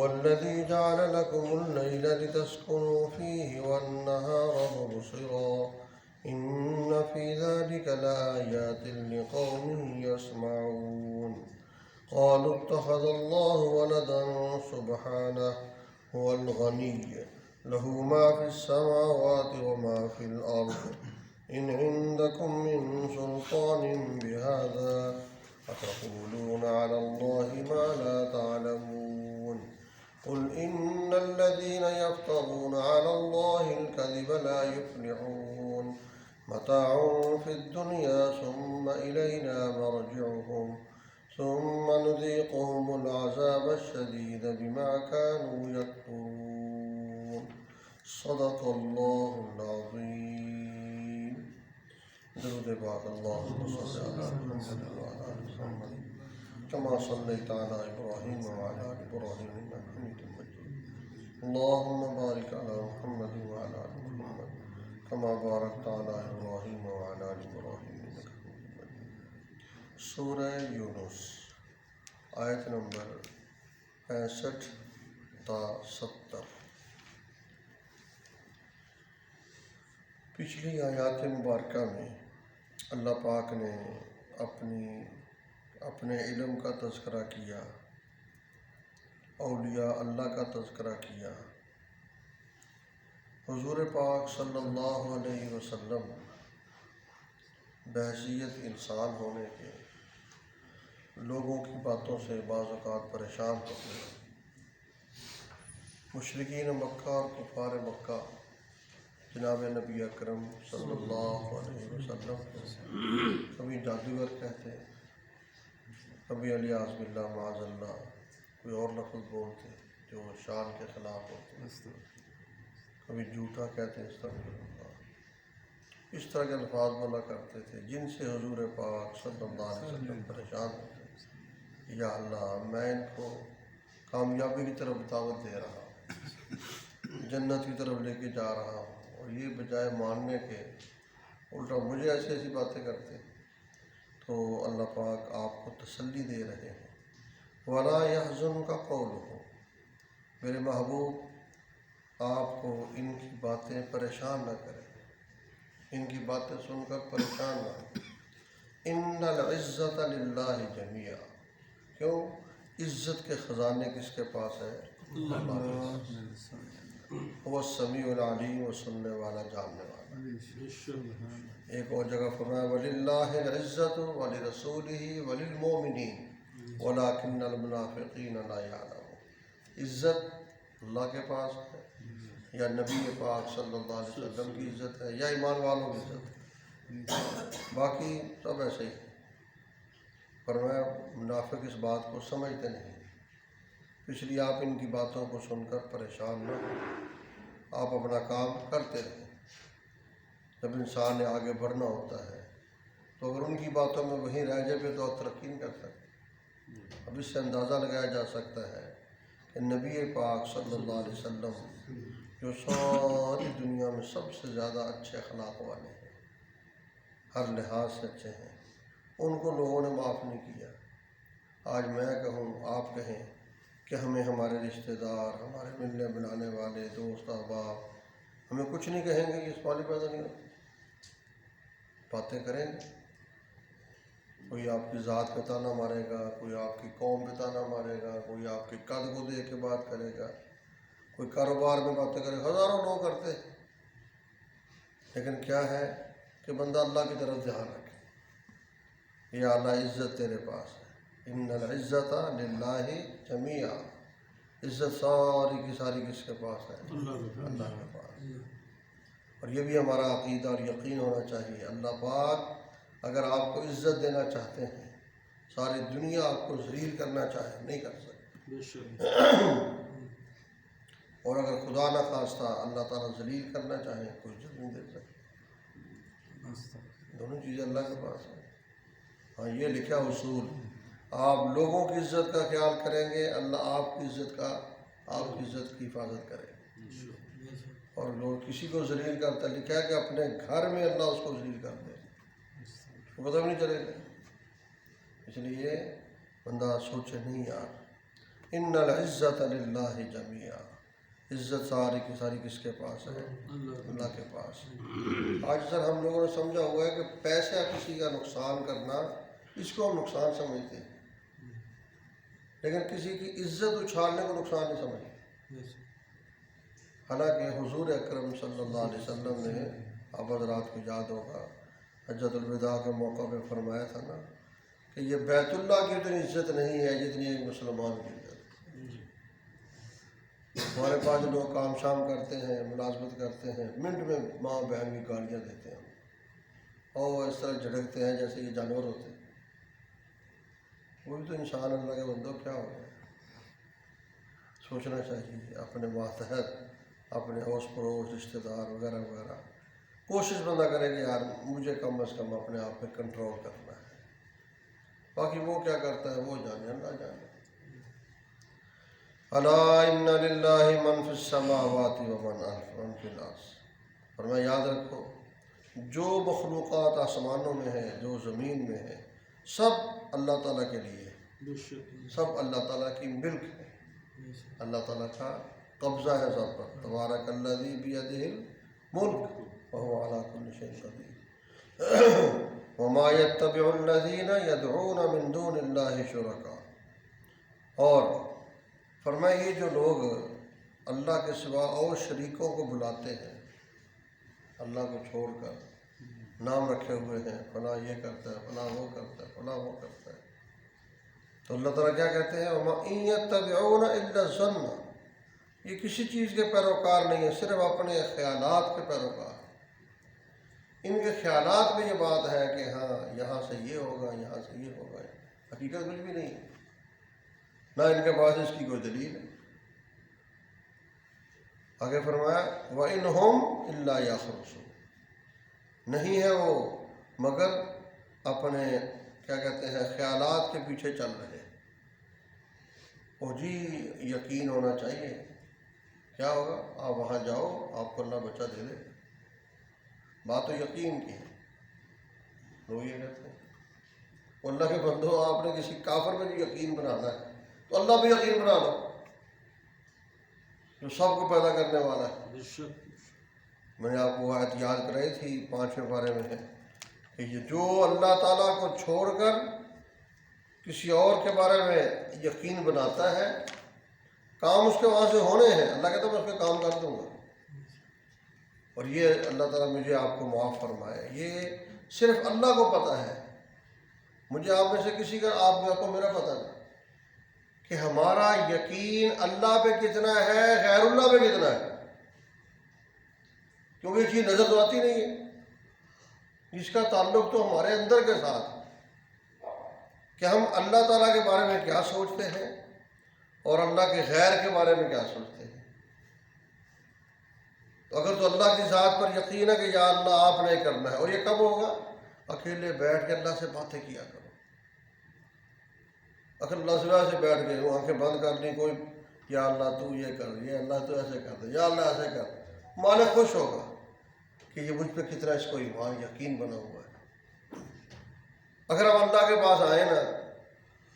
هو الذي جعل لكم الليل لتسكنوا فيه والنهار مبصرا إن في ذلك لآيات لقوم يسمعون قالوا اتخذ الله ولدا سبحانه هو الغني له ما في السماوات وما في الأرض إن عندكم من سلطان بهذا أتقولون على الله ما لا تعلمون قل إن الذين يفترون على الله الكذب لا يفلحون متاع في الدنيا ثم إلينا مرجعهم ثم نذيقهم العذاب الشديد بما كانوا يكفرون صدق الله العظيم. درود پاک اللهم صل على محمد وعلى آل محمد كما صليت على إبراهيم وعلى آل إبراهيم إنك حميد مجيد اللهم بارك على محمد وعلى آل محمد كما باركت على إبراهيم وعلى آل إبراهيم إنك حميد مجيد. سورہ یونس آیت نمبر 65 تا 70. پچھلی آیات مبارکہ میں اللہ پاک نے اپنے علم کا تذکرہ کیا، اولیاء اللہ کا تذکرہ کیا. حضور پاک صلی اللہ علیہ وسلم بحیثیت انسان ہونے کے لوگوں کی باتوں سے بعض اوقات پریشان ہوتے ہیں. مشرکین مکہ اور کفار مکہ جناب نبی اکرم صلی اللہ علیہ وسلم کبھی جادوگر کہتے، کبھی الیاذ باللہ معاذ اللہ کوئی اور لفظ بولتے جو شان کے خلاف ہوتے، کبھی جھوٹا کہتے استغفر اللہ. اس طرح کے الفاظ بولا کرتے تھے جن سے حضور پاک صلی اللہ علیہ وسلم پریشان ہوتے. یا اللہ میں ان کو کامیابی کی طرف دعوت دے رہا ہوں، جنت کی طرف لے کے جا رہا ہوں، اور یہ بجائے ماننے کے الٹا مجھے ایسی ایسی باتیں کرتے. تو اللہ پاک آپ کو تسلی دے رہے ہیں. وَلَا يَحْزُنْكَ قَوْلُهُمْ، میرے محبوب آپ کو ان کی باتیں پریشان نہ کریں، ان کی باتیں سن کر پریشان نہ ہوں. إِنَّ الْعِزَّةَ لِلَّهِ جَمِيعًا، کیوں؟ عزت کے خزانے کس کے پاس ہے؟ اللہ کے پاس. وہ السمیع العلیم، وہ سننے والا جاننے والا. ایک اور جگہ فرمایا وَلِلَّهِ الْعِزَّةُ وَلِرَسُولِهِ وَلِلْمُؤْمِنِينَ وَلَكِنَّ الْمُنَافِقِينَ لَا يَعْلَمُونَ. عزت اللہ کے پاس ہے، یا نبی پاک صلی اللہ علیہ وسلم کی عزت ہے، یا ایمان والوں کی عزت ہے. باقی سب ایسے ہی. فرمایا منافق اس بات کو سمجھتے نہیں، اس لیے آپ ان کی باتوں کو سن کر پریشان نہ ہوں، آپ اپنا کام کرتے رہیں. جب انسان نے آگے بڑھنا ہوتا ہے تو اگر ان کی باتوں میں وہیں رہ جائے تو ترقی نہیں کر سکتے. اب اس سے اندازہ لگایا جا سکتا ہے کہ نبی پاک صلی اللہ علیہ وسلم جو ساری دنیا میں سب سے زیادہ اچھے اخلاق والے ہیں، ہر لحاظ سے اچھے ہیں، ان کو لوگوں نے معاف نہیں کیا. آج میں کہوں، آپ کہیں کہ ہمیں ہمارے رشتہ دار، ہمارے ملنے بلانے والے دوست احباب ہمیں کچھ نہیں کہیں گے، یہ سوال ہی پیدا نہیں ہوتا. باتیں کریں گے، کوئی آپ کی ذات پہ تانا مارے گا، کوئی آپ کی قوم پہ تانا مارے گا، کوئی آپ کے قد کو دے کے بات کرے گا، کوئی کاروبار میں باتیں کرے گا. ہزاروں لوگ کرتے ہیں. لیکن کیا ہے کہ بندہ اللہ کی طرف دھیان رکھے. یا اللہ عزت تیرے پاس ہے. ان العزت للہ جمیعا، عزت ساری کی ساری کس کے پاس ہے؟ اللہ کے پاس. اور یہ بھی ہمارا عقیدہ اور یقین ہونا چاہیے. اللہ پاک اگر آپ کو عزت دینا چاہتے ہیں، ساری دنیا آپ کو ذلیل کرنا چاہے نہیں کر سکتے. اور اگر خدا نہ خواستہ اللہ تعالیٰ ذلیل کرنا چاہے کوئی عزت نہیں دے سکتے. دونوں چیزیں اللہ کے پاس ہیں. ہاں یہ لکھا اصول، آپ لوگوں کی عزت کا خیال کریں گے، اللہ آپ کی عزت کی حفاظت کرے گا. اور لوگ کسی کو ذلیل کرتا، لکھا ہے کہ اپنے گھر میں اللہ اس کو ذلیل کر دے، پتہ بھی نہیں چلے گا. اس لیے بندہ سوچے نہیں یار ان العزت للہ جمیعا، عزت ساری کی ساری کس کے پاس ہے؟ اللہ کے پاس۔ آج سر ہم لوگوں نے سمجھا ہوا ہے کہ پیسہ کسی کا نقصان کرنا اس کو ہم نقصان سمجھتے ہیں، لیکن کسی کی عزت اچھالنے کو نقصان نہیں سمجھتے۔ حالانکہ حضور اکرم صلی اللہ علیہ وسلم نے، آپ حضرات کو یاد ہوگا، حجۃ الوداع کے موقع پہ فرمایا تھا نا کہ یہ بیت اللہ کی اتنی عزت نہیں ہے جتنی ایک مسلمان کی عزت۔ ہمارے پاس لوگ کام شام کرتے ہیں، ملازمت کرتے ہیں، منٹ میں ماں بہن کی گالیاں دیتے ہیں اور اس طرح جھڑکتے ہیں جیسے یہ جانور ہوتے ہیں۔ وہ بھی تو انسان، اللہ کے بندوں، کیا ہو گیا؟ سوچنا چاہیے اپنے ماتحت، اپنے اڑوس پڑوس، رشتہ دار وغیرہ وغیرہ، کوشش بندہ کرے کہ یار مجھے کم از کم اپنے آپ پہ کنٹرول کرنا ہے، باقی وہ کیا کرتا ہے وہ جانے، اللہ جانے۔ الا ان للہ من فی السماوات ومن فی الارض، فرمایا یاد رکھو جو مخلوقات آسمانوں میں ہیں، جو زمین میں ہے، سب اللہ تعالیٰ کے لیے ہے، سب اللہ تعالیٰ کی ملک ہے، اللہ تعالیٰ کا قبضہ ہے سب پر۔ تبارک الذی بیدہ الملک وہو علی کل شیء قدیر وما یتبع الذین یدعون من دون اللہ شرکاء، اور فرمایا یہ جو لوگ اللہ کے سوا اور شریکوں کو بلاتے ہیں، اللہ کو چھوڑ کر نام رکھے ہوئے ہیں، فلاں یہ کرتا ہے، فلاں وہ کرتا ہے، فلاں وہ کرتا ہے، تو اللہ تعالیٰ کیا کہتے ہیں؟ وَمَا إِن يَتَّبِعُونَ إِلَّا الظَّنَّ، یہ کسی چیز کے پیروکار نہیں ہے، صرف اپنے خیالات کے پیروکار۔ ان کے خیالات میں یہ بات ہے کہ ہاں یہاں سے یہ ہوگا، یہاں سے یہ ہوگا، حقیقت کچھ بھی نہیں ہے، نہ ان کے پاس اس کی کوئی دلیل ہے۔ آگے فرمایا وَإِنْ هُمْ إِلَّا يَخْرُصُونَ، نہیں ہے وہ مگر اپنے کیا کہتے ہیں خیالات کے پیچھے چل رہے۔ اور جی یقین ہونا چاہیے، کیا ہوگا؟ آپ وہاں جاؤ، آپ کو اللہ بچہ دے دے، بات تو یقین کی ہے۔ لوگ یہ کہتے ہیں اللہ کے بندو، آپ نے کسی کافر میں بھی یقین بنانا ہے تو اللہ بھی یقین بنا لو جو سب کو پیدا کرنے والا ہے۔ میں نے آپ کو آیت یاد کرائی تھی 5ویں پارے میں ہے کہ یہ جو اللہ تعالیٰ کو چھوڑ کر کسی اور کے بارے میں یقین بناتا ہے، کام اس کے وہاں سے ہونے ہیں، اللہ کہتا ہے میں اس پہ کام کر دوں گا، اور یہ اللہ تعالیٰ مجھے آپ کو معاف فرمائے۔ یہ صرف اللہ کو پتہ ہے، مجھے آپ میں سے کسی کا، آپ کو میرا پتہ نہیں کہ ہمارا یقین اللہ پہ کتنا ہے، غیر اللہ پہ کتنا ہے، کیونکہ یہ چیز نظر تو آتی نہیں ہے، اس کا تعلق تو ہمارے اندر کے ساتھ کہ ہم اللہ تعالیٰ کے بارے میں کیا سوچتے ہیں اور اللہ کے غیر کے بارے میں کیا سوچتے ہیں۔ تو اگر تو اللہ کی ذات پر یقین ہے کہ یا اللہ آپ نے کرنا ہے، اور یہ کب ہوگا؟ اکیلے بیٹھ کے اللہ سے باتیں کیا کرو، اگر اللہ سے بیٹھ گئے وہ آنکھیں بند کر لی، کوئی یا اللہ تو یہ کر، یا اللہ تو ایسے کر دے، یا اللہ ایسے کر، مالک خوش ہوگا کہ یہ مجھ پہ کتنا اس کو ایمان یقین بنا ہوا ہے۔ اگر ہم اللہ کے پاس آئے نا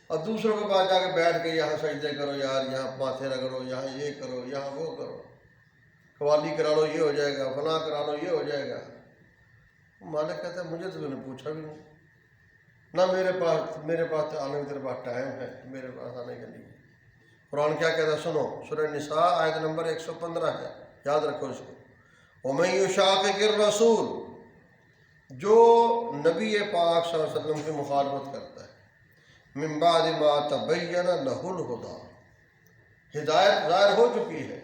اور دوسروں کے پاس جا کے بیٹھ کے یہاں سجدے کرو یار، یہاں ماتھے رگڑو، یہاں یہ کرو، یہاں وہ کرو، قوالی کرا لو یہ ہو جائے گا، فلاں کرا لو یہ ہو جائے گا، مالک کہتا ہے مجھے تو میں نے پوچھا بھی نہیں، نہ میرے پاس آنے کا تیرے پاس ٹائم ہے، میرے پاس آنے کے لیے۔ قرآن کیا کہتا ہے سنو، سورہ نساء آیت نمبر 115 ہے، یاد رکھو اس کو۔ وَمَن يُشَاقِقِ الرَّسُولَ، جو نبی پاک صلی اللہ علیہ وسلم کی مخالفت کرتا ہے، مِن بَعْدِ مَا تَبَيَّنَ لَهُ الْهُدَىٰ، ہدایت ظاہر ہو چکی ہے،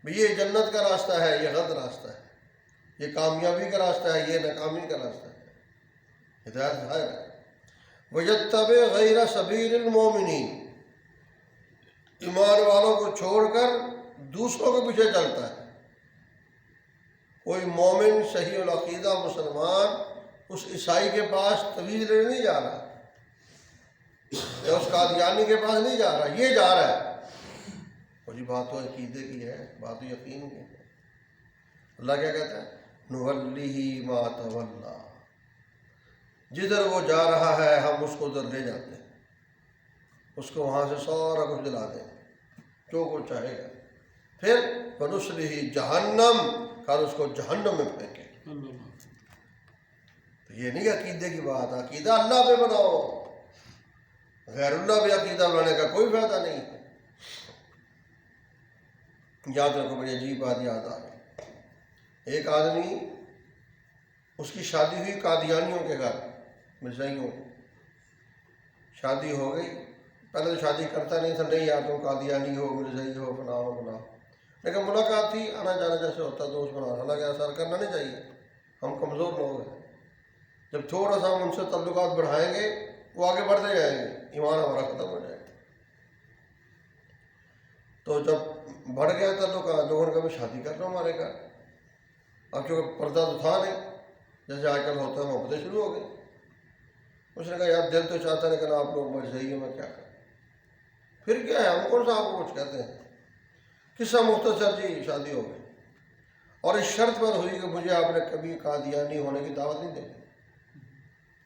یہ جنت کا راستہ ہے، یہ غلط راستہ ہے، یہ کامیابی کا راستہ ہے، یہ ناکامی کا راستہ ہے، ہدایت ظاہر ہے۔ وَيَتَّبِعْ غَيْرَ سَبِيلِ الْمُؤْمِنِينَ، ایمان والوں کو چھوڑ کر دوسروں کے پیچھے چلتا ہے۔ کوئی مومن صحیح العقیدہ مسلمان اس عیسائی کے پاس تویز لینے نہیں جا رہا، یا اس قادیانی کے پاس نہیں جا رہا، یہ جا رہا ہے۔ اور یہ بات تو عقیدے کی ہے، بات تو یقین کی ہے۔ اللہ کیا کہتا ہے؟ نُوَلِّهِ مَا تَوَلَّىٰ، جدھر وہ جا رہا ہے ہم اس کو ادھر لے جاتے ہیں۔ اس کو وہاں سے سارا کچھ دلا دیں جو کچھ چاہے گا، پھر بنسلہ جہنم، کر اس کو جہنم میں پھینکے۔ تو یہ نہیں عقیدے کی بات، عقیدہ اللہ پہ بناؤ، غیر اللہ پہ عقیدہ بنانے کا کوئی فائدہ نہیں ہے۔ یاد رکھو، بڑی عجیب بات یاد آ گئی۔ ایک آدمی، اس کی شادی ہوئی قادیانیوں کے گھر، مرزائیوں کی شادی ہو گئی۔ پہلے تو شادی کرتا نہیں تھا، نہیں یار تم قادیانی ہو، مرزائی ہو، فلاں ہو فلاں، لیکن ملاقات تھی، آنا جانا جیسے ہوتا دوست بنا، حالانکہ اثر کرنا نہیں چاہیے، ہم کمزور لوگ ہیں۔ جب تھوڑا سا ہم ان سے تعلقات بڑھائیں گے وہ آگے بڑھتے جائیں گے، ایمان ہمارا ختم ہو جائے گا۔ تو جب بڑھ گیا تعلقات، لوگوں نے کہا میں شادی کر رہا ہوں ہمارے گھر۔ اب چونکہ پردہ تو تھا نہیں جیسے آج کل ہوتا ہے، محبتیں شروع ہو گئی۔ اس نے کہا یار دل تو چاہتا ہے لیکن آپ لوگ مرزائی ہو، میں کیا کروں؟ پھر کیا ہے، ہم کون سا آپ کو کچھ کہتے ہیں۔ قصہ مختصر جی، شادی ہو گئی، اور اس شرط پر ہوئی کہ مجھے آپ نے کبھی قادیانی ہونے کی دعوت نہیں دی۔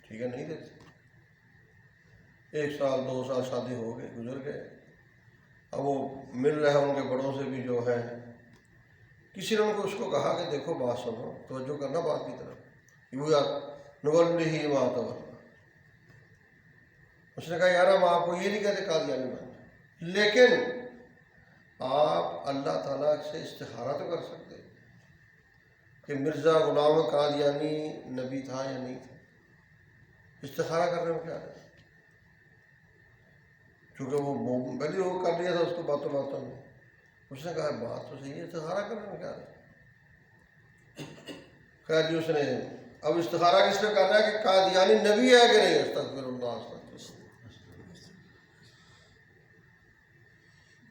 ٹھیک ہے، نہیں دیتے۔ 1 سال 2 سال شادی ہو گئی، گزر گئے۔ اب وہ مل رہے ہیں ان کے بڑوں سے بھی جو ہے، کسی نے ان کو اس کو کہا کہ دیکھو بات سنو، توجہ کرنا بات کی طرف، یوں یار نولی ما تولی۔ اس نے کہا یار ہم آپ کو یہ نہیں کہتے قادیانی بننا، لیکن آپ اللہ تعالیٰ سے استخارہ تو کر سکتے کہ مرزا غلام قادیانی نبی تھا یا نہیں تھا۔ استخارہ کرنے میں کیا ہے، چونکہ وہ پہلے وہ کر لیا تھا اس کو باتوں باتوں میں۔ اس نے کہا بات تو صحیح ہے، استخارہ کرنے میں کیا ہے۔ خیر جی، اس نے اب استخارہ کس پہ کر رہا ہے کہ قادیانی نبی ہے کہ نہیں۔ استغفر اللہ، استغفر اللہ۔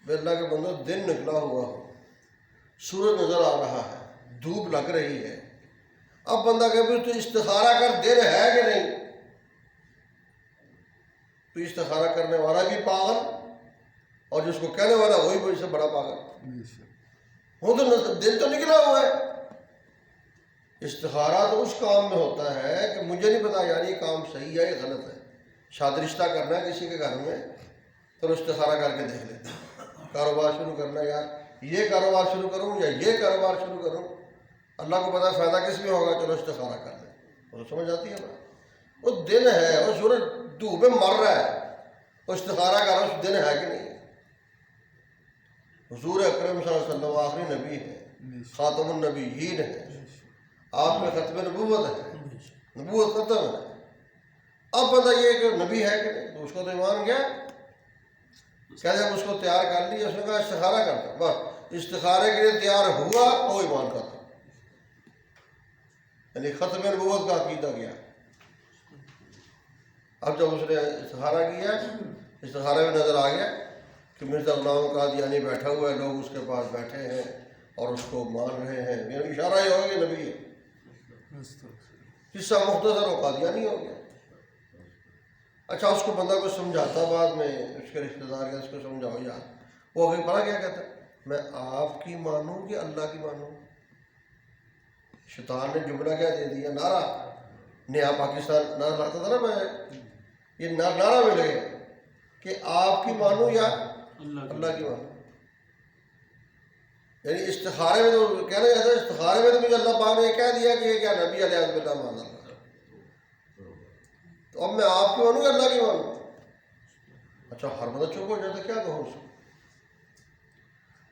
بے اللہ کے بندو، دن نکلا ہوا ہو، سورج نظر آ رہا ہے، دھوپ لگ رہی ہے، اب بندہ کہ تو استخارہ کر، دن ہے کہ نہیں۔ تو استخارہ کرنے والا بھی پاگل، اور جس کو کہنے والا وہی بھی سے بڑا پاگل۔ وہ تو دن تو نکلا ہوا ہے۔ استخارہ تو اس کام میں ہوتا ہے کہ مجھے نہیں پتا یار یہ کام صحیح ہے یا غلط ہے۔ شادی رشتہ کرنا ہے کسی کے گھر میں، تو استخارہ کر کے دیکھ لیتے ہیں۔ کاروبار شروع کرنا ہے، یار یہ کاروبار شروع کروں یا یہ کاروبار شروع کروں، اللہ کو پتا فائدہ کس میں ہوگا، چلو استخارہ کر لیں۔ وہ تو سمجھ آتی ہے بات۔ وہ دن ہے، وہ سورج دھوپ میں مر رہا ہے، وہ استخارہ کر رہا ہے، اس دن ہے کہ نہیں۔ حضور اکرم صلی اللہ علیہ وسلم آخری نبی ہے، خاتم النبیین ہے، آپ میں ختم نبوت ہے، نبوت ختم ہے۔ اب بندہ یہ کہ نبی ہے کہ نہیں، تو اس کو تو ایمان گیا۔ کہتے ہیں اس کو تیار کر لیا، اس نے کہا استخارہ کرتا، بس استخارے کے لیے تیار ہوا وہ ایمان کرتا، یعنی ختم نبوت کا عقیدہ گیا۔ اب جب اس نے استخارہ کیا، استخارے میں نظر آ گیا کہ مرزا غلام قادیانی بیٹھا ہوا ہے، لوگ اس کے پاس بیٹھے ہیں اور اس کو مان رہے ہیں، یعنی اشارہ یہ ہوگا کہ نبی ہے۔ قصہ مختصر ہو، قادیانی ہو گیا۔ اچھا، اس کو بندہ کو سمجھاتا بعد میں، اس کے رشتہ دار اس کو سمجھاؤ یار، وہ آگے پڑھا کیا کہتا ہے، میں آپ کی مانوں کہ اللہ کی مانوں۔ شیطان نے جملہ کیا دے دیا، نعرہ، نیا پاکستان نعرہ لاتا تھا نا، میں یہ نعرہ ملے گا کہ آپ کی مانوں یا اللہ کی مانوں۔ یعنی استخارے میں تو کہنا جاتا ہے، استخارے میں تو مجھے اللہ پاک نے کہہ دیا کہ یہ کیا نبی علیہ السلام مان اللہ، تو اب میں آپ کی مانوں یا اللہ کی مانوں۔ اچھا، ہر بندہ چپ ہو جاتا، کیا کہوں اس کو۔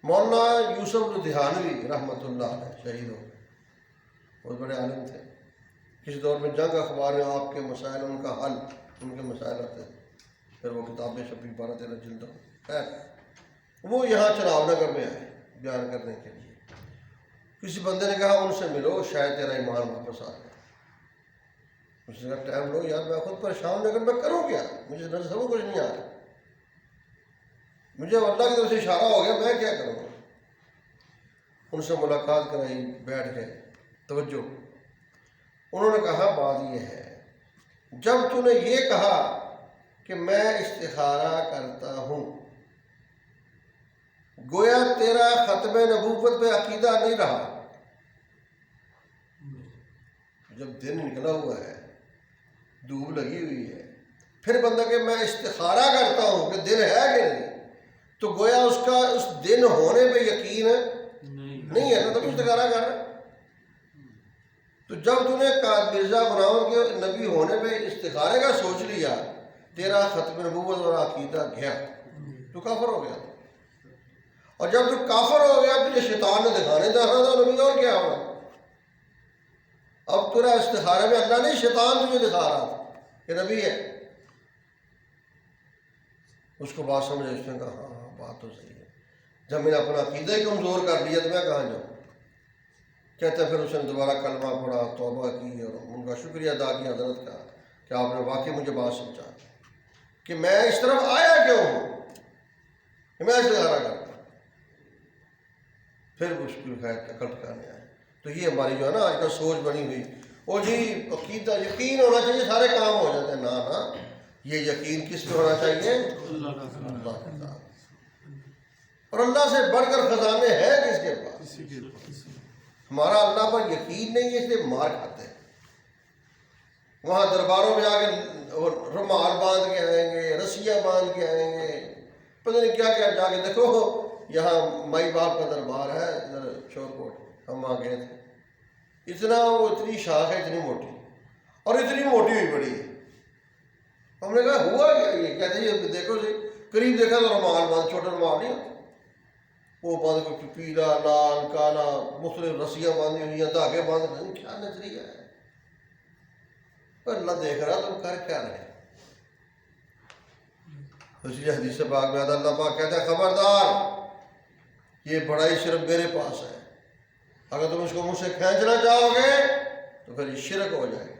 مولانا یوسف لدھیانوی رحمۃ اللہ علیہ شہید ہو گئے، بہت بڑے عالم تھے۔ کسی دور میں جنگ اخبار میں آپ کے مسائل، ان کا حل، ان کے مسائل آتے ہیں، پھر وہ کتابیں چھپی 12-13 جلدوں۔ خیر، وہ یہاں چناب نگر میں آئے بیان کرنے کے لیے۔ کسی بندے نے کہا ان سے ملو، شاید تیرا ایمان واپس آ جائے۔ اس نے کہا ٹائم لو یار، میں خود پریشان ہوں، لیکن میں کروں کیا، مجھے نظر سب کچھ نہیں آ رہا، مجھے اللہ کی طرف سے اشارہ ہو گیا، میں کیا کروں۔ ان سے ملاقات کرائی، بیٹھ گئے، توجہ۔ انہوں نے کہا بات یہ ہے، جب تو نے یہ کہا کہ میں استخارہ کرتا ہوں، گویا تیرا ختم نبوت پہ عقیدہ نہیں رہا۔ جب دن نکلا ہوا ہے، دھوپ لگی ہوئی ہے، پھر بندہ کہ میں استخارہ کرتا ہوں کہ دن ہے کہ نہیں، تو گویا اس کا اس دن ہونے پہ یقین نہیں ہے نا، تو استخارہ کر رہا ہے۔ تو جب تو نے مرزا غلام کے نبی ہونے پہ استخارے کا سوچ لیا، تیرا ختم نبوت اور عقیدہ گیا، تو کافر ہو گیا۔ اور جب تو کافر ہو گیا، تجھے شیطان نے دکھانے تھا نبی اور کیا ہوگا۔ اب تیرا استخارے میں اللہ نہیں، شیطان تجھے دکھا رہا تھا کہ نبی ہے۔ اس کو بات سمجھے، اس نے کہا ہاں بات تو صحیح ہے۔ جب میں نے اپنا عقیدہ ہی کمزور کر لیا تو میں کہاں جاؤں؟ کہتے ہیں پھر اس نے دوبارہ کلمہ پڑھا، توبہ کی اور ان کا شکریہ ادا کیا حضرت کا کہ آپ نے واقعی مجھے بات سمجھا کہ میں اس طرف آیا کیوں ہوں کہ میں استخارہ کرتا۔ پھر اس کی خیر عقل ٹھکانے آئے۔ تو یہ ہماری جو ہے نا آج کل سوچ بنی ہوئی، وہ جی عقیدہ یقین ہونا چاہیے سارے کام ہو جاتے ہیں، نا یہ یقین کس پہ ہونا چاہیے؟ اللہ کے ساتھ۔ اور اللہ سے بڑھ کر خزانے ہیں کس کے پاس؟ ہمارا اللہ پر یقین نہیں ہے، اس لیے مار کھاتے ہیں۔ وہاں درباروں میں آ کے رومال باندھ کے آئیں گے، رسیاں باندھ کے آئیں گے، پتہ نہیں کیا کیا، جا کے دیکھو یہاں مائی باپ کا دربار ہے ادھر شور کوٹ، ہم وہاں گئے تھے، اتنا وہ اتنی شاخ ہے اتنی موٹی اور اتنی موٹی ہوئی پڑی ہے۔ ہم نے کہا ہوا کیا یہ؟ کہتے ہیں دیکھو جی، قریب دیکھا تو رومال باندھ، چھوٹا رومال نہیں ہوتا وہ باندھ کے، پیلا لال کالا مختلف رسیاں باندھی ہوئی ہیں، دھاگے باندھ ہوئے، کیا نظریہ ہے؟ پر اللہ دیکھ رہا تم کر کیا رہے؟ اس لیے حدیث پاک میں اللہ پاک کہتا ہے خبردار، یہ بڑائی صرف میرے پاس ہے، اگر تم اس کو مجھ سے کھینچنا چاہو گے تو پھر یہ شرک ہو جائے گا۔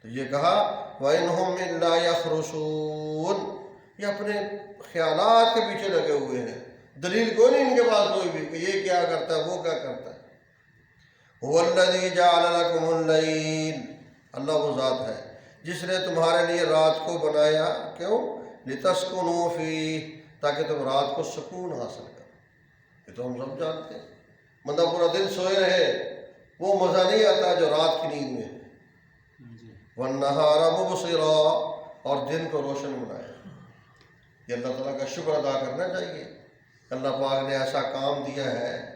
تو یہ کہا وَإِنْهُمْ إِلَّا يَخْرُصُونَ، یہ اپنے خیالات کے پیچھے لگے ہوئے ہیں، دلیل کوئی نہیں ان کے پاس کوئی بھی کہ یہ کیا کرتا ہے وہ کیا کرتا ہے۔ هُوَ الَّذِي جَعَلَ لَكُمُ اللَّيْلَ، اللہ وہ ذات ہے جس نے تمہارے لیے رات کو بنایا، کیوں؟ لِتَسْكُنُوا فِيهِ، تاکہ تم رات کو سکون حاصل کرو۔ یہ تو ہم سب جانتے ہیں، بندہ پورا دن سوئے رہے وہ مزہ نہیں آتا جو رات کی نیند میں۔ وَالنَّهَارَ مُبْصِرًا، اور دن کو روشن بنایا۔ یہ اللہ تعالیٰ کا شکر ادا کرنا چاہیے۔ اللہ پاک نے ایسا کام دیا ہے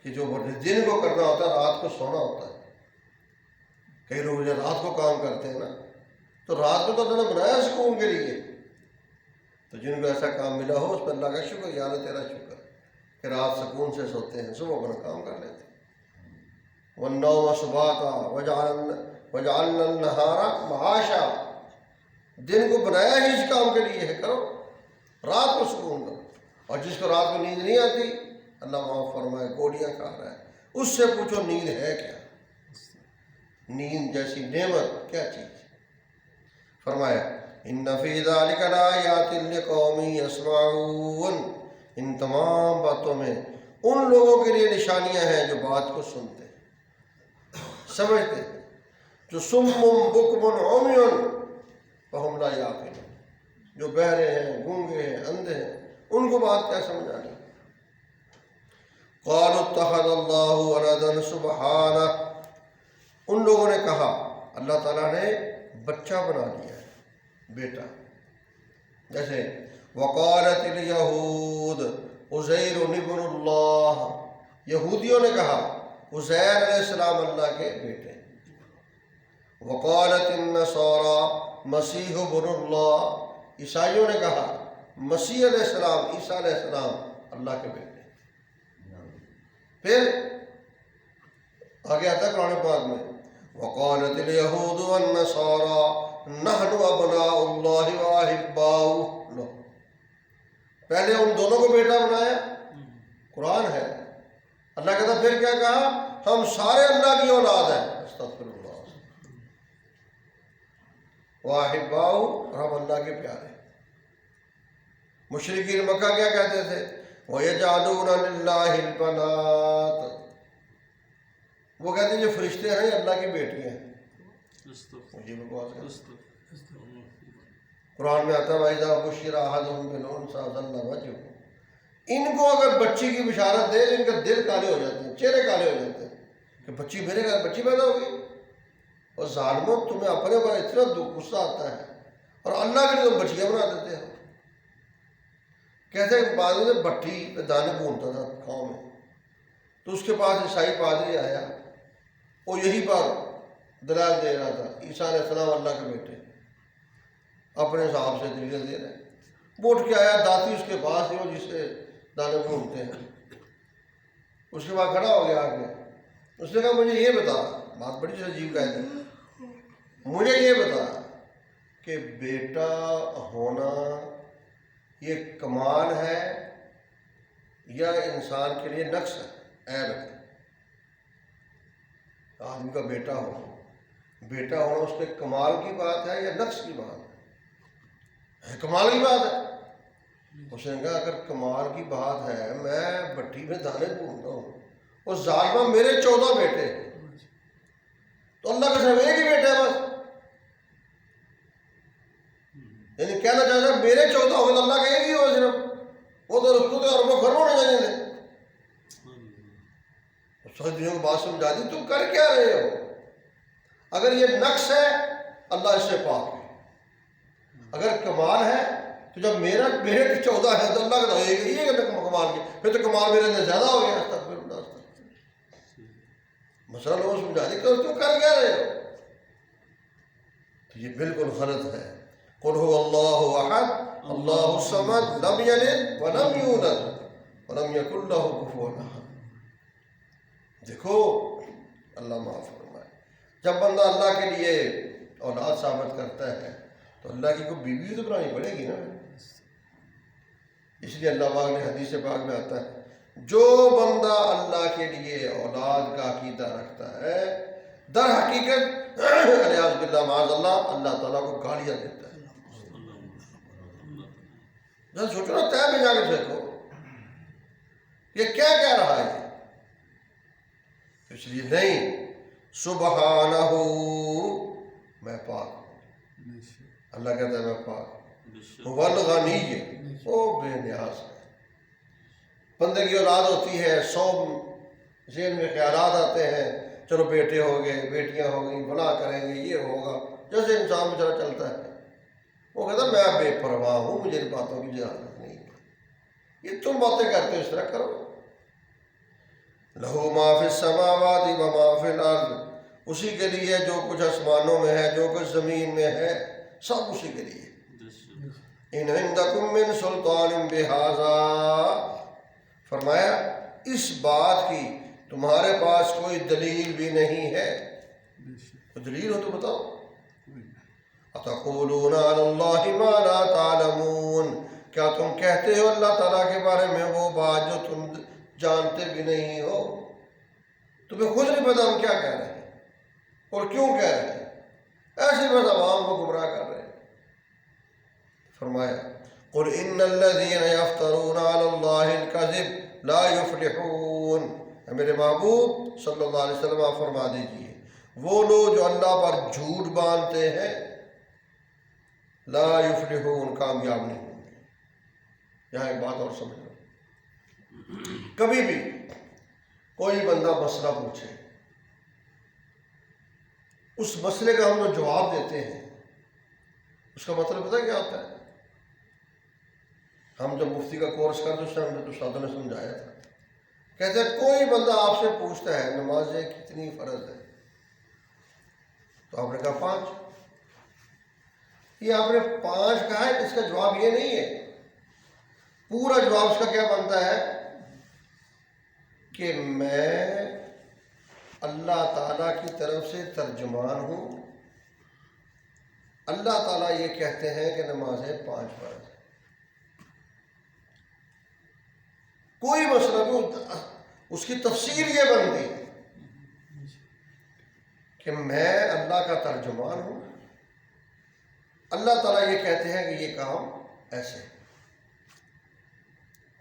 کہ جو دن کو کرنا ہوتا ہے رات کو سونا ہوتا ہے۔ کئی لوگ جو رات کو کام کرتے ہیں نا، تو رات کو تو اللہ نے بنایا سکون کے لیے، تو جن کو ایسا کام ملا ہو اس پر اللہ کا شکر، یا اللہ تیرا شکر کہ رات سکون سے سوتے ہیں، صبح اپنا کام کر لیتے ہیں۔ وَالنَّوْمَ سُبَاتًا وَجَعَلْنَا النَّهَارَ مَعَاشًا، دن کو بنایا ہی اس کام کے لیے ہے، کرو رات کو سکون کرو۔ اور جس کو رات کو نیند نہیں آتی، اللہ معاف فرمائے گولیاں کھا رہا ہے، اس سے پوچھو نیند ہے کیا؟ نیند جیسی نعمت کیا چیز؟ فرمایا اِنَّ فِي ذَلِكَ لَآيَاتٍ لِقَوْمٍ يَسْمَعُونَ، ان تمام باتوں میں ان لوگوں کے لیے نشانیاں ہیں جو بات کو سنتے سمجھتے ہیں، جو سُمٌّ بُکْمٌ عُمْیٌ فَهُمْ لَا يَعْقِلُونَ، جو بہرے ہیں، گونگے ہیں، اندھے ہیں، ان کو بات کیا سمجھانی؟ قَالُوا اتَّخَذَ اللَّهُ وَلَدًا سُبْحَانَهُ، ان لوگوں نے کہا اللہ تعالیٰ نے بچہ بنا دیا ہے، بیٹا۔ جیسے وقالت الیہود عزیر ابن اللہ، یہودیوں نے کہا عزیر علیہ السلام اللہ کے بیٹے۔ وقالت النصارى مسیح ابن اللہ، عیسائیوں نے کہا مسیح علیہ السلام، عیسیٰ علیہ السلام اللہ کے بیٹے۔ پھر آگے آتا ہے قرآن پاک میں وقالت الیہود والنصارى نحن ابناء اللہ واحباؤہ، پہلے ان دونوں کو بیٹا بنایا، قرآن ہے۔ اللہ کہتا پھر کیا کہا؟ ہم سارے اللہ کی اولاد ہیں، استغفر اللہ، واحباؤہ، اور ہم اللہ کے پیارے۔ مشرکین مکہ کیا کہتے تھے؟ وَيَجْعَلُونَ لِلَّهِ الْبَنَاتِ، وہ کہتے ہیں جو فرشتے ہیں یہ اللہ کی بیٹیاں ہیں۔ مجھے بکواس ہے۔ قرآن میں آتا ہے وَإِذَا بُشِّرَ أَحَدُهُم بِالْأُنثىٰ ظَلَّ وَجْهُهُ، ان کو اگر بچی کی بشارت دے تو ان کا دل کالے ہو جاتے ہیں، چہرے کالے ہو جاتے ہیں کہ بچی میرے گھر بچی پیدا ہوگی۔ اور ظالموں، تمہیں اپنے پر اتنا غصہ آتا ہے اور اللہ کے لیے تو بچیاں بنا دیتے ہیں. کہتے ہیں بعد میں بھٹی پہ دانے بھونتا تھا گاؤں میں، تو اس کے پاس عیسائی پادری آیا، وہ یہی پر دلائل دے رہا تھا عیسیٰ علیہ السلام اللہ کے بیٹے، اپنے حساب سے دلیل دے رہے. وہ اٹھ کے آیا، داتی اس کے پاس ہے جس سے دانے بھونتے ہیں. اس کے بعد کھڑا ہو گیا آگے، اس نے کہا مجھے یہ بتا، بات بڑی عجیب قید ہے، مجھے یہ بتا کہ بیٹا ہونا یہ کمال ہے یا انسان کے لیے نقص ہے، عیب ہے. آدمی کا بیٹا ہونا اس کے کمال کی بات ہے یا نقص کی بات ہے؟ کمال کی بات ہے. اس نے کہا اگر کمال کی بات ہے، میں بھٹی میں دانے بھونتا ہوں، وہ ظالمہ میرے 14 بیٹے، تو اللہ کا صرف ایک ہی بیٹا ہے بس. یعنی کہنا چاہتا ہے میرے 14 ہو تو اللہ کا ایک ہی ہو صرف، وہ تو رسول تھے اور وہ خراب ہونے چاہیے تھے. سعودیوں کو بات سمجھا دی، تم کر کیا رہے ہو؟ اگر یہ نقص ہے اللہ اس سے پاک ہے، اگر کمال ہے تو جب میرے 14 ہے تو اللہ کا تو ایک ہی ہے کمال کے، پھر تو کمال میرے اندر زیادہ ہو گیا. استغفر اللہ. مسئلہ لوگوں کو سمجھا دی کہ تم کر کیا رہے ہو؟ تو یہ بالکل غلط ہے. قل هو اللہ احد اللہ الصمد لم یلد ولم یولد ولم یکن له کفوا احد. دیکھو اللہ معاف فرمائے، جب بندہ اللہ کے لیے اولاد ثابت کرتا ہے تو اللہ کی کوئی بیوی تو بنانی پڑے گی نا. اس لیے اللہ پاک نے حدیث پاک میں آتا ہے جو بندہ اللہ کے لیے اولاد کا عقیدہ رکھتا ہے در حقیقت الیاذ باللہ معاذ اللہ، اللہ تعالیٰ کو گالیاں دیتا ہے. جب سوچو نا، طے میں جا کے دیکھو یہ کیا کہہ رہا ہے. اس لیے نہیں، سبحانہ میں پاک ہوں. اللہ کہتا ہے میں پاک ہوں. والغنی ہے، وہ بے نیاز ہے. بندے کی اولاد ہوتی ہے، 100 ذہن میں خیالات آتے ہیں، چلو بیٹے ہو گئے، بیٹیاں ہو گئی، بلا کریں گے، یہ ہوگا، جیسے انسان میں چلا چلتا ہے. وہ کہتا ہے میں بے پرواہ ہوں، مجھے ان باتوں کی ضرورت نہیں ہے. یہ تم باتیں کرتے ہو اس طرح کرو. لہو ما فی السماوات و ما فی الارض، اسی کے لیے جو کچھ آسمانوں میں ہے، جو کچھ زمین میں ہے، سب اسی کے لیے. ان عندکم من سلطان بہذا، فرمایا اس بات کی تمہارے پاس کوئی دلیل بھی نہیں ہے. کوئی دلیل ہو تو بتاؤ. اتقولون علی اللہ ما لا تعلمون، کیا تم کہتے ہو اللہ تعالیٰ کے بارے میں وہ بات جو تم جانتے بھی نہیں ہو؟ تمہیں خود نہیں پتا ہم کیا کہہ رہے ہیں اور کیوں کہہ رہے ہیں، ایسے بس عوام کو گمراہ کر رہے ہیں. فرمایا قل ان الذین یفترون علی اللہ الکذب لا یفلحون. میرے محبوب صلی اللہ علیہ وسلم آپ فرما دیجیے وہ لوگ جو اللہ پر جھوٹ باندھتے ہیں لا یفلحون، کامیاب نہیں ہوں گے. یہاں ایک بات اور سمجھ لو، کبھی بھی کوئی بندہ مسئلہ پوچھے، اس مسئلے کا ہم جو جواب دیتے ہیں اس کا مطلب پتہ کیا ہوتا ہے؟ ہم جب مفتی کا کورس کرتے اس ٹائم تو استادوں نے سمجھایا تھا، کہتے ہیں کوئی بندہ آپ سے پوچھتا ہے نمازیں کتنی فرض ہے، تو آپ نے کہا 5. یہ آپ نے 5 کہا ہے، اس کا جواب یہ نہیں ہے. پورا جواب اس کا کیا بنتا ہے کہ میں اللہ تعالیٰ کی طرف سے ترجمان ہوں، اللہ تعالیٰ یہ کہتے ہیں کہ نمازیں 5 فرض ہیں. کوئی مسئلہ نہیں، اس کی تفسیر یہ بنتی کہ میں اللہ کا ترجمان ہوں، اللہ تعالیٰ یہ کہتے ہیں کہ یہ کام ایسے ہے.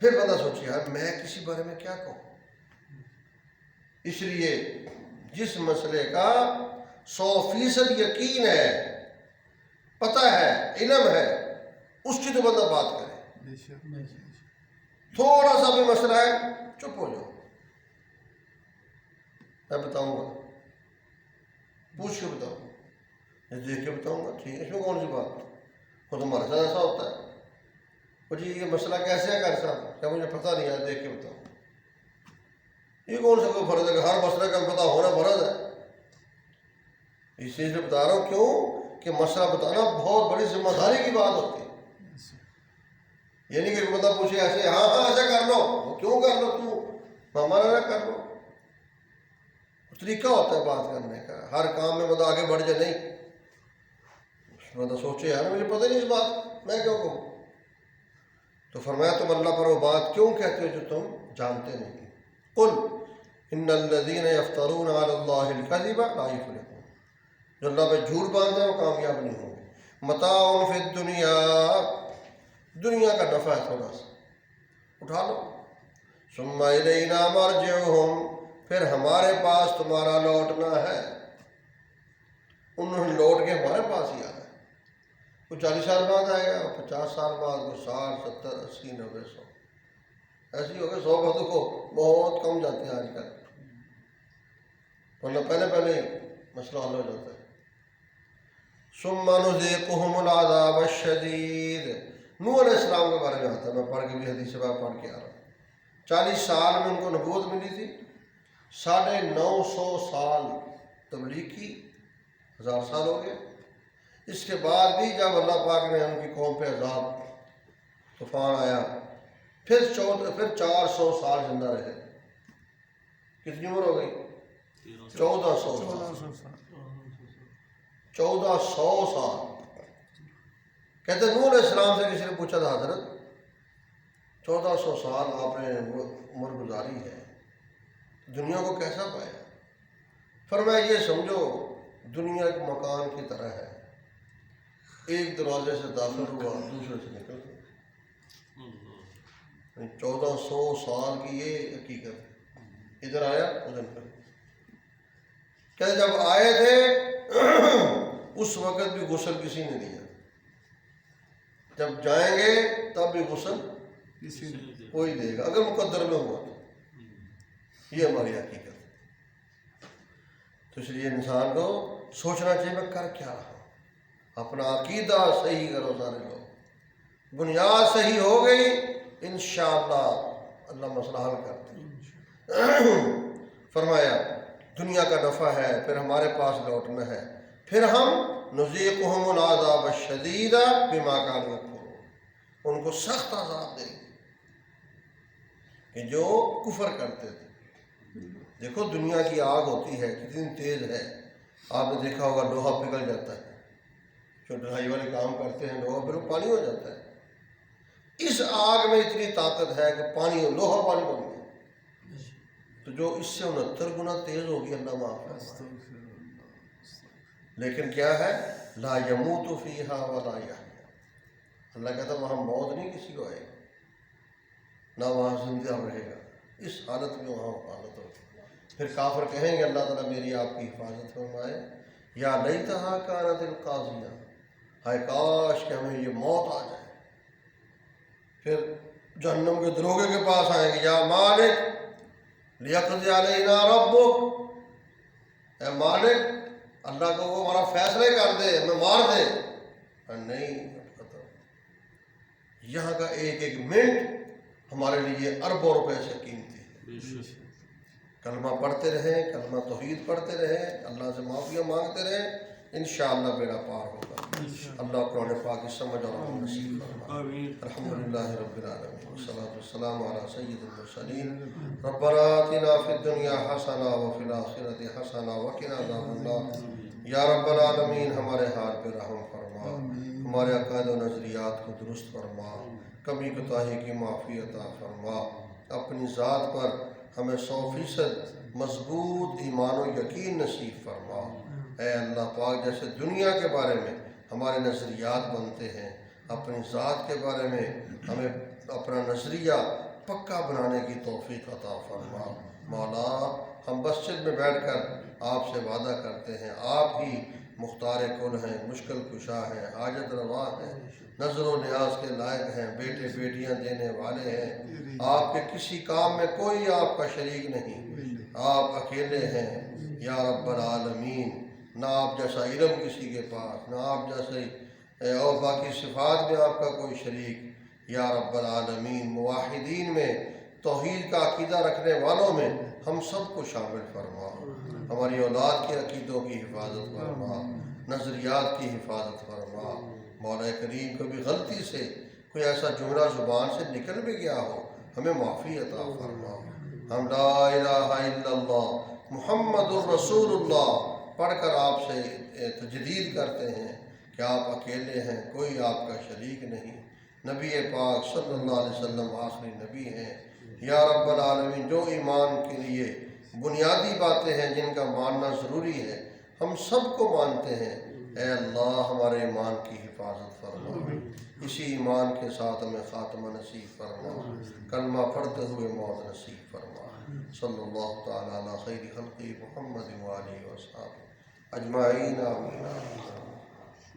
پھر بندہ سوچے یار میں کسی بارے میں کیا کہوں. اس لیے جس مسئلے کا 100% یقین ہے، پتہ ہے، علم ہے، اس کی تو بندہ بات کرے. تھوڑا سا بھی مسئلہ ہے چپ ہو جاؤ، میں بتاؤں گا، پوچھ کے بتاؤں گا، دیکھ کے بتاؤں گا، ٹھیک ہے، اس میں کون سی بات ہے. خود ہمارے ساتھ ایسا ہوتا ہے. وہ جی یہ مسئلہ کیسے ہے قاری صاحب؟ کیا مجھے پتہ نہیں ہے، دیکھ کے بتاؤ. یہ کون سا کوئی فرض ہے کہ ہر مسئلے کا پتہ ہونا فرض ہے؟ اس چیز میں بتا رہا ہوں کیوں کہ مسئلہ بتانا بہت بڑی ذمہ داری کی بات ہوتی ہے. یہ نہیں کہ ایک بندہ پوچھے ایسے ہاں ہاں ایسا کر لو، وہ کیوں کر لو، تو ہمارا نہ کر لو. طریقہ ہوتا ہے بات کرنے کا. ہر کام میں بندہ آگے بڑھ جائے نہیں. بندہ سوچے یار مجھے پتہ نہیں اس بات میں کیوں کہوں. تو فرمایا تم اللہ پر وہ بات کیوں کہتے ہو جو تم جانتے نہیں. قل ان الذین یفترون علی اللہ الکذب لا یفلحون. جو اللہ پہ جھوٹ باندھتے ہیں وہ کامیاب نہیں ہوں گے. متاع فی الدنیا، دنیا کا نفع ہے تھوڑا سا اٹھا لو. ثم الینا مرجعہم، پھر ہمارے پاس تمہارا لوٹنا ہے. انہوں نے لوٹ کے ہمارے پاس ہی آنا ہے. کوئی 40 سال بعد آئے گا، 50 سال بعد، کوئی 60 70 80 90 100 ایسے ہی ہو گئے. 100 بدوں کو بہت کم جاتے ہیں آج کل، ورنہ پہلے ہی مسئلہ حل ہو جاتا ہے. ثم نذیقہم العذاب الشدید. نوح علیہ السلام کے بارے میں آتا ہے، میں پڑھ کے بھی حدیث سے بار پڑھ کے آ رہا ہوں. 40 سال میں ان کو نبوت ملی تھی، 950 سال تبلیغ کی، 1000 سال ہو گئے. اس کے بعد بھی جب اللہ پاک نے ان کی قوم پہ عذاب طوفان آیا، پھر 400 سال زندہ رہے. کتنی عمر ہو گئی؟ 1400 سال. 1400 سال. کہتے ہیں نوح علیہ السلام سے کسی نے پوچھا تھا حضرت 1400 سال آپ نے عمر گزاری ہے، دنیا کو کیسا پایا؟ فرمایا یہ سمجھو دنیا ایک مکان کی طرح ہے، ایک دروازے سے داخل ہوا دوسرے سے نکل گیا. 1400 سال کی یہ حقیقت ہے. ادھر آیا ادھر نکل. کہتے جب آئے تھے اس وقت بھی غسل کسی نے دیا، جب جائیں گے تب بھی غسل کوئی دے گا اگر مقدر میں ہوا تو. یہ ہماری حقیقت ہے. تو اس لیے انسان کو سوچنا چاہیے میں کر کیا رہا ہوں. اپنا عقیدہ صحیح کرو سارے لوگ. بنیاد صحیح ہو گئی انشاءاللہ اللہ مسئلہ حل کرتے ہیں. فرمایا دنیا کا نفع ہے، پھر ہمارے پاس لوٹنا ہے، پھر ہم نذیقہم العذاب الشدید بما کانوا یکفرون، ان کو سخت عذاب دیں گے کہ جو کفر کرتے تھے. دیکھو دنیا کی آگ ہوتی ہے کتنی تیز ہے. آپ نے دیکھا ہوگا لوہا پگھل جاتا ہے، جو ڈھائی والے کام کرتے ہیں لوہا پھر پانی ہو جاتا ہے. اس آگ میں اتنی طاقت ہے کہ پانی لوہا پانی بن گیا. تو جو اس سے 69 گنا تیز ہوگی اللہ معاف فرمائے. لیکن کیا ہے لا یموت فیہا ولا یحیا. اللہ کہتا وہاں موت نہیں کسی کو آئے گی، نہ وہاں زندہ رہے گا. اس حالت میں وہاں حالت ہوگی. پھر کافر کہیں گے اللہ تعالیٰ میری آپ کی حفاظت فرمائے. یا لیتہا کانت القاضیہ، ہائے کاش کہ ہمیں یہ موت آ جائے. پھر جہنم کے دروگے کے پاس آئیں گے، یا مالک لیقضی علینا ربک، اے مالک اللہ کو وہ ہمارا فیصلے کر دے، ہمیں مار دے. نہیں، یہاں کا ایک ایک منٹ ہمارے لیے اربوں روپے سے قیمتی ہے. کلمہ پڑھتے رہیں، کلمہ توحید پڑھتے رہیں، اللہ سے معافیاں مانگتے رہیں، انشاءاللہ بیڑا پار ہوگا. اللہ قرآن پاک کی سمجھ اور عمل نصیب فرمائے. الحمدللہ رب العالمین والصلاۃ والسلام علی سید المرسلین. ربنا آتنا فی الدنیا حسنہ وفی الآخرۃ حسنہ وقنا عذاب النار. یا رب العالمین ہمارے حال پہ رحم فرما، ہمارے عقائد و نظریات کو درست فرما، کمی کوتاہی کی معافی عطا فرما. اپنی ذات پر ہمیں 100% مضبوط ایمان و یقین نصیب فرما. اے اللہ پاک جیسے دنیا کے بارے میں ہمارے نظریات بنتے ہیں، اپنی ذات کے بارے میں ہمیں اپنا نظریہ پکا بنانے کی توفیق عطا فرما. مولا ہم مسجد میں بیٹھ کر آپ سے وعدہ کرتے ہیں، آپ ہی مختار کل ہیں، مشکل کشا ہیں، حاجت روا ہیں، نظر و نیاز کے لائق ہیں، بیٹے بیٹیاں دینے والے ہیں. آپ کے کسی کام میں کوئی آپ کا شریک نہیں، آپ اکیلے ہیں. یا رب العالمین نہ آپ جیسا علم کسی کے پاس، نہ آپ جیسے اور باقی صفات میں آپ کا کوئی شریک یا رب العالمین، موحدین میں، توحید کا عقیدہ رکھنے والوں میں ہم سب کو شامل فرما، ہماری اولاد کے عقیدوں کی حفاظت فرما، نظریات کی حفاظت فرما۔ مولا کریم کبھی غلطی سے کوئی ایسا جملہ زبان سے نکل بھی گیا ہو، ہمیں معافی عطا فرما۔ ہم لا الہ الا اللہ محمد الرسول اللہ پڑھ کر آپ سے تجدید کرتے ہیں کہ آپ اکیلے ہیں، کوئی آپ کا شریک نہیں، نبی پاک صلی اللہ علیہ وسلم آخری نبی ہیں۔ یا رب العالمین، جو ایمان کے لیے بنیادی باتیں ہیں جن کا ماننا ضروری ہے ہم سب کو مانتے ہیں، اے اللہ ہمارے ایمان کی حفاظت فرما، اسی ایمان کے ساتھ ہمیں خاتمہ نصیب فرما، کلمہ پڑھتے ہوئے موت نصیب فرما۔ صلی اللہ تعالیٰ علی خیر خلقی محمد وآلہ وصحبہ اجمعین، آمین۔